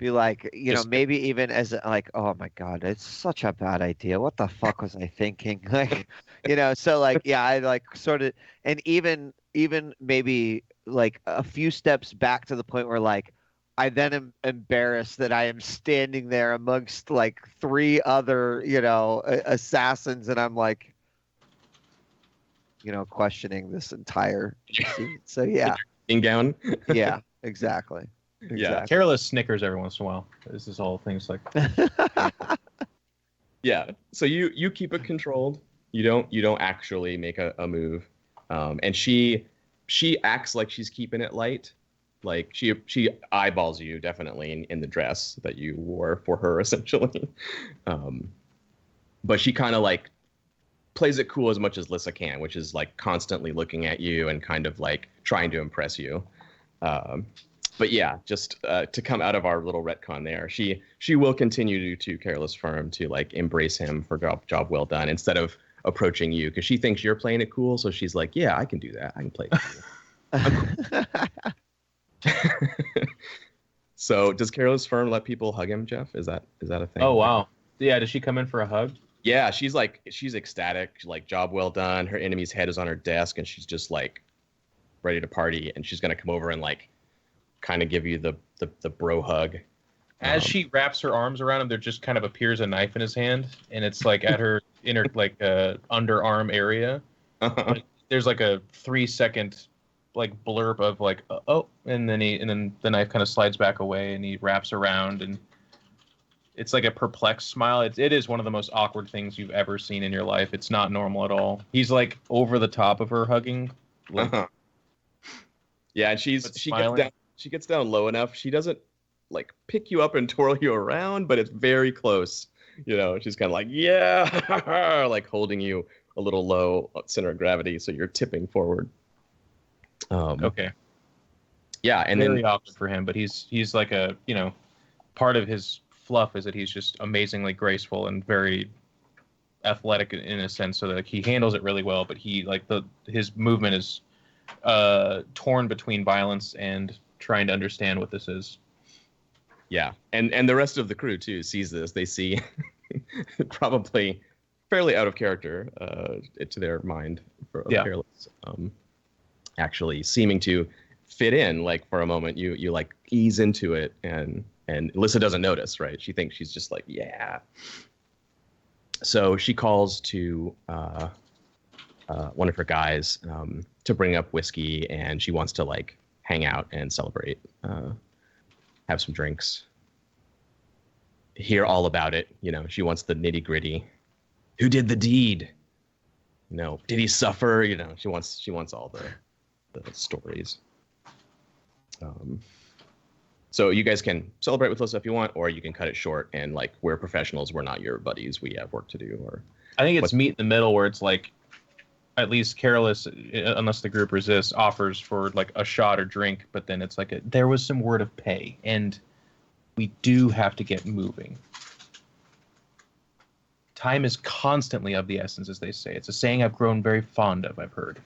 Be like, you know, Just- maybe even as like, oh my God, it's such a bad idea. What the fuck was I thinking? Like, you know, so like, yeah, I like sort of, and even maybe like a few steps back to the point where like, I then am embarrassed that I am standing there amongst like three other, you know, assassins, and I'm like, you know, questioning this entire scene. So yeah, In gown. yeah, exactly. Yeah. Careless snickers every once in a while. This is all things like Yeah. So you keep it controlled. You don't actually make a move. And she acts like she's keeping it light. Like she eyeballs you definitely in the dress that you wore for her essentially. But she kind of like plays it cool as much as Lissa can, which is like constantly looking at you and kind of like trying to impress you. But yeah, just to come out of our little retcon there, she will continue to Careless Firm to like embrace him for job well done instead of approaching you because she thinks you're playing it cool. So she's like, yeah, I can do that. I can play it cool. So does Careless Firm let people hug him, Jeff? Is that a thing? Oh wow. Yeah, does she come in for a hug? Yeah, she's ecstatic, like job well done. Her enemy's head is on her desk and she's just like ready to party and she's gonna come over and like kind of give you the bro hug. As she wraps her arms around him, there just kind of appears a knife in his hand, and it's like at her inner like underarm area. Like, there's like a 3-second like blurb of like oh, and then the knife kind of slides back away, and he wraps around, and it's like a perplexed smile. It is one of the most awkward things you've ever seen in your life. It's not normal at all. He's like over the top of her hugging. Like, Yeah, and she gets down low enough. She doesn't like pick you up and twirl you around, but it's very close. You know, she's kind of like, yeah, like holding you a little low center of gravity, so you're tipping forward. okay. Yeah, and Very then awkward for him, but he's like a, you know, part of his fluff is that he's just amazingly graceful and very athletic in a sense, so that like, he handles it really well, but he like his movement is torn between violence and trying to understand what this is. yeah, and the rest of the crew too sees this. They see probably fairly out of character to their mind for Careless, actually seeming to fit in. Like for a moment, you like ease into it, and Alyssa doesn't notice, right? She thinks she's just like, yeah. So she calls to one of her guys to bring up whiskey, and she wants to like hang out and celebrate, have some drinks, hear all about it. You know, she wants the nitty gritty. Who did the deed? You know, did he suffer? You know, she wants all the stories. So you guys can celebrate with Lissa if you want, or you can cut it short and like, we're professionals, we're not your buddies, we have work to do. Or I think it's meet in the middle where it's like, at least Careless, unless the group resists, offers for like a shot or drink, but then it's like there was some word of pay, and we do have to get moving. Time is constantly of the essence, as they say. It's a saying I've grown very fond of, I've heard.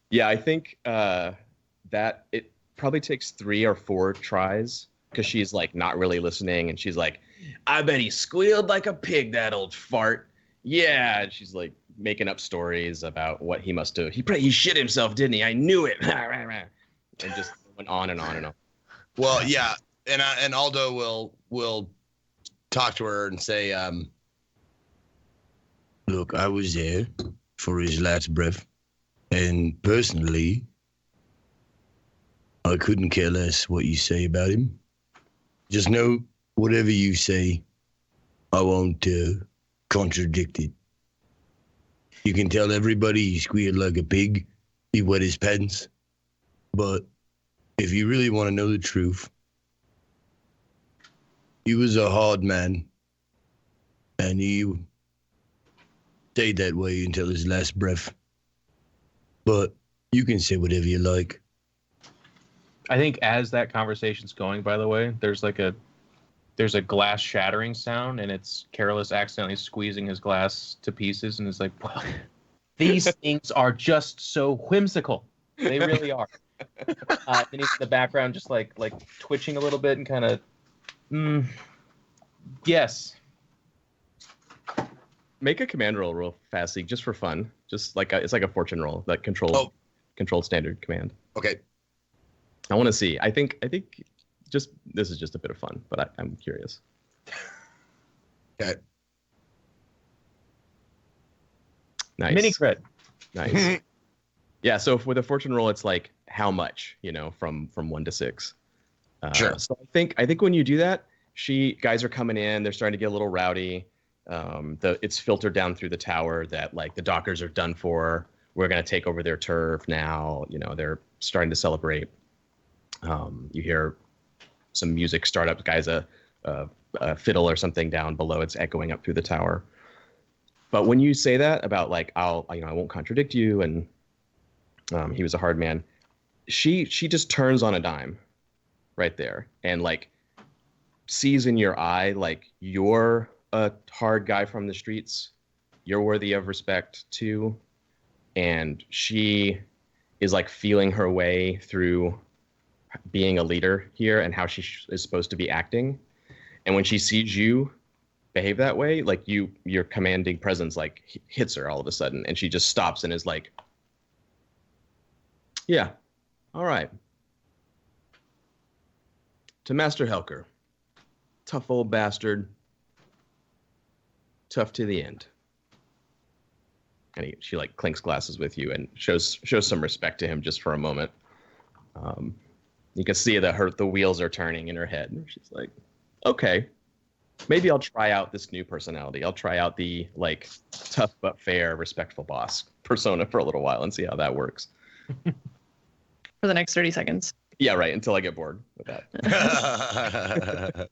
Yeah, I think that it probably takes 3 or 4 tries because she's like not really listening, and she's like, I bet he squealed like a pig, that old fart. Yeah, and she's like making up stories about what he must have. He shit himself, didn't he? I knew it. And just went on and on and on. Well, yeah, and Aldo will talk to her and say, look, I was there for his last breath, and personally, I couldn't care less what you say about him. Just know, whatever you say, I won't contradict it. You can tell everybody he squealed like a pig, he wet his pants, but if you really want to know the truth, he was a hard man, and he stayed that way until his last breath. But you can say whatever you like. I think as that conversation's going, by the way, there's a glass shattering sound, and it's Careless accidentally squeezing his glass to pieces, and is like, well, these things are just so whimsical. They really are. Then he's in the background, just like twitching a little bit and kind of, yes. Make a command roll real fast, Zeke, just for fun. Just like it's like a fortune roll, that controlled standard command. Okay. I want to see. I think just this is just a bit of fun, but I'm curious. Okay. Nice. Mini crit. Nice. Yeah. So with a fortune roll, it's like how much, from 1 to 6. Sure. So I think when you do that, guys are coming in. They're starting to get a little rowdy. It's filtered down through the tower that like the Dockers are done for. We're gonna take over their turf now. They're starting to celebrate. You hear some music start up. Guys, a fiddle or something down below. It's echoing up through the tower. But when you say that about like I won't contradict you, and he was a hard man, she just turns on a dime, right there, and like sees in your eye like you're a hard guy from the streets, you're worthy of respect too, and she is like feeling her way through being a leader here and how she is supposed to be acting, and when she sees you behave that way, like your commanding presence like hits her all of a sudden, and she just stops and is like, yeah, all right, to Master Helker, tough old bastard, tough to the end. And she like clinks glasses with you and shows some respect to him just for a moment. You can see that the wheels are turning in her head. She's like, okay, maybe I'll try out this new personality. I'll try out the like tough but fair, respectful boss persona for a little while and see how that works. For the next 30 seconds. Yeah, right. Until I get bored with that.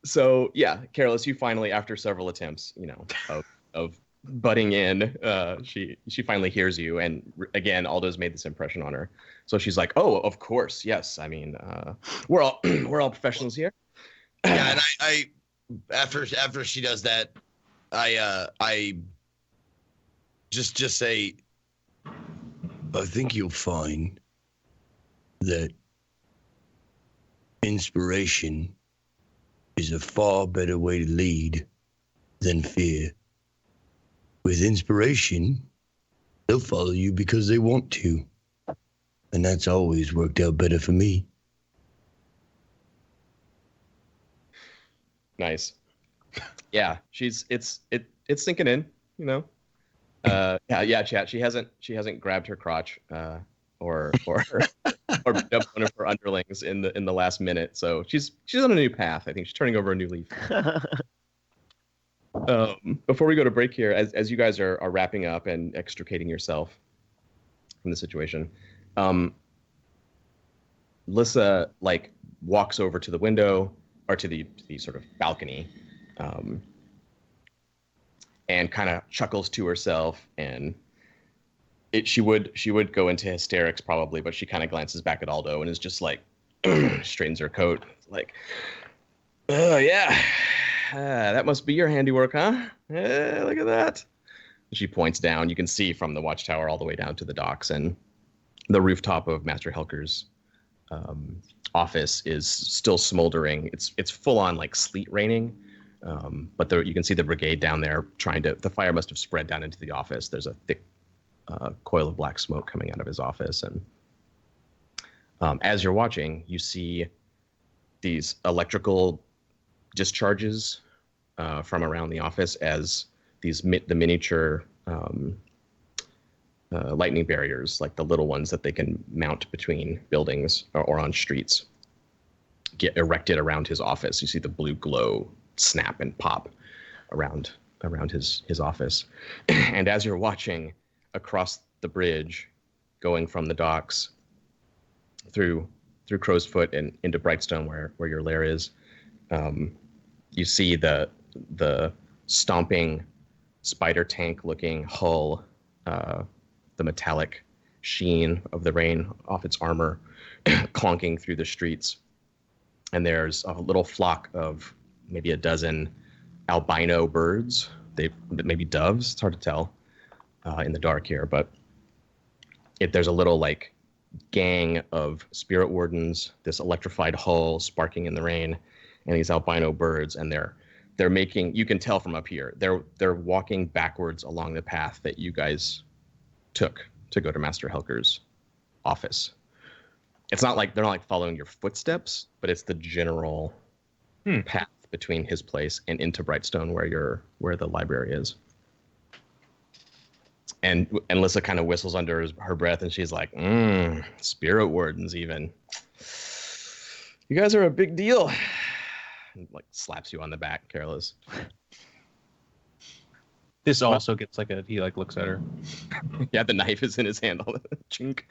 So yeah, Careless, you finally, after several attempts, of butting in, she finally hears you, and again, Aldo's made this impression on her. So she's like, "Oh, of course, yes. I mean, we're all professionals here." Yeah, and I after she does that, I just say, I think you'll find that inspiration is a far better way to lead than fear. With inspiration, they'll follow you because they want to. And that's always worked out better for me. Nice. Yeah, it's sinking in, Yeah, chat. She hasn't grabbed her crotch or beat up one of her underlings in the last minute. So she's on a new path. I think she's turning over a new leaf. Before we go to break here, as you guys are wrapping up and extricating yourself from the situation, Lissa like walks over to the window or to the sort of balcony, and kind of chuckles to herself, and she would go into hysterics probably, but she kind of glances back at Aldo and is just like straightens her coat like, oh yeah, that must be your handiwork, huh? Look at that. She points down. You can see from the watchtower all the way down to the docks, and the rooftop of Master Helker's office is still smoldering. It's full on like sleet raining, but you can see the brigade down there the fire must have spread down into the office. There's a thick coil of black smoke coming out of his office, and as you're watching, you see these electrical discharges from around the office as the miniature lightning barriers, like the little ones that they can mount between buildings or on streets, get erected around his office. You see the blue glow snap and pop around his office. And as you're watching across the bridge, going from the docks through Crow's Foot and into Brightstone, where your lair is, you see the stomping spider tank looking hull, the metallic sheen of the rain off its armor clonking through the streets. And there's a little flock of maybe a dozen albino birds. Maybe doves. It's hard to tell in the dark here, but there's a little like gang of spirit wardens, this electrified hull sparking in the rain, and these albino birds, and they're making, you can tell from up here, they're walking backwards along the path that you guys took to go to Master Helker's office. It's not like they're not like following your footsteps, but it's the general path between his place and into Brightstone where the library is. And Lissa kind of whistles under her breath, and she's like, spirit wardens even. You guys are a big deal. And like slaps you on the back, careless. This also gets like he like looks at her. Yeah, the knife is in his hand. Chink.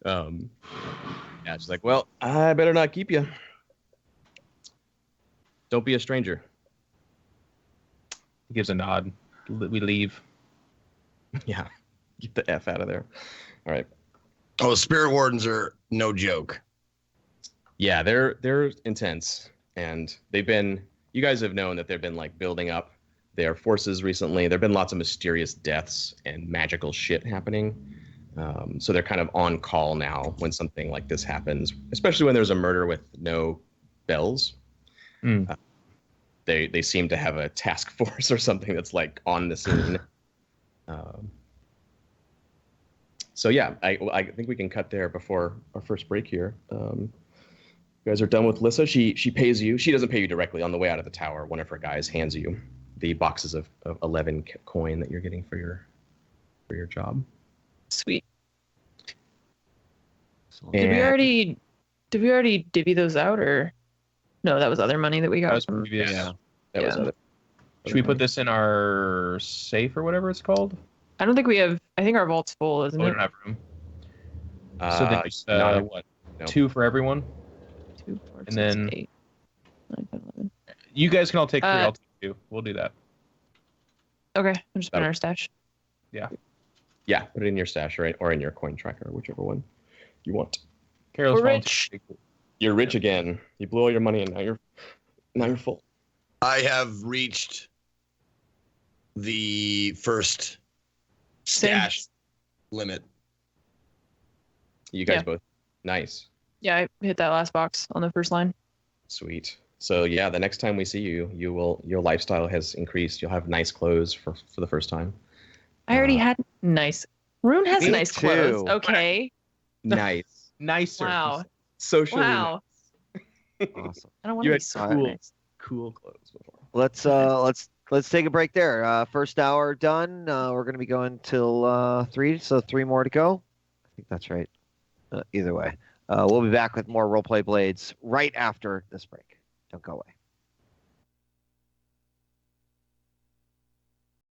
Yeah, she's like, well, I better not keep you. Don't be a stranger. He gives a nod. We leave. Yeah, get the F out of there. All right. Oh, spirit wardens are no joke. Yeah, they're intense, and they've been. You guys have known that they've been like building up their forces recently. There've been lots of mysterious deaths and magical shit happening. So they're kind of on call now when something like this happens, especially when there's a murder with no bells. They seem to have a task force or something that's like on the scene. So yeah, I think we can cut there before our first break here. You guys are done with Lissa. She pays you. She doesn't pay you directly. On the way out of the tower, one of her guys hands you the boxes of 11 coin that you're getting for your job. Sweet. And Did we already divvy those out, or no? That was other money that we got. That was from... previous. that was Yeah. other. Should we put this in our safe or whatever it's called? I don't think we have. I think our vault's full, isn't Oh, we it? don't have room. So then just no. what? No. 2 for everyone. 2, 4, And 6, then- 8, 9, 10, 11. You guys can all take 3. I'll take 2. We'll do that. Okay, I'm just putting our stash. Yeah, put it in your stash or in your coin tracker, whichever one you want. Carol's We're volunteer. rich. You're rich again. You blew all your money, and now you're full. I have reached the first stash limit. You guys Yeah. both nice. Yeah, I hit that last box on the first line. Sweet. So yeah, the next time we see you, your lifestyle has increased. You'll have nice clothes for the first time. I already had nice. Rune has Me nice too. clothes. Okay. Nice. Nicer. Wow. Socially Wow. Awesome. I don't want You to be had so cool- nice. cool clothes before. Let's take a break there. First hour done. We're going to be going till 3, so 3 more to go. I think that's right. Either way, we'll be back with more Roleplay Blades right after this break. Don't go away.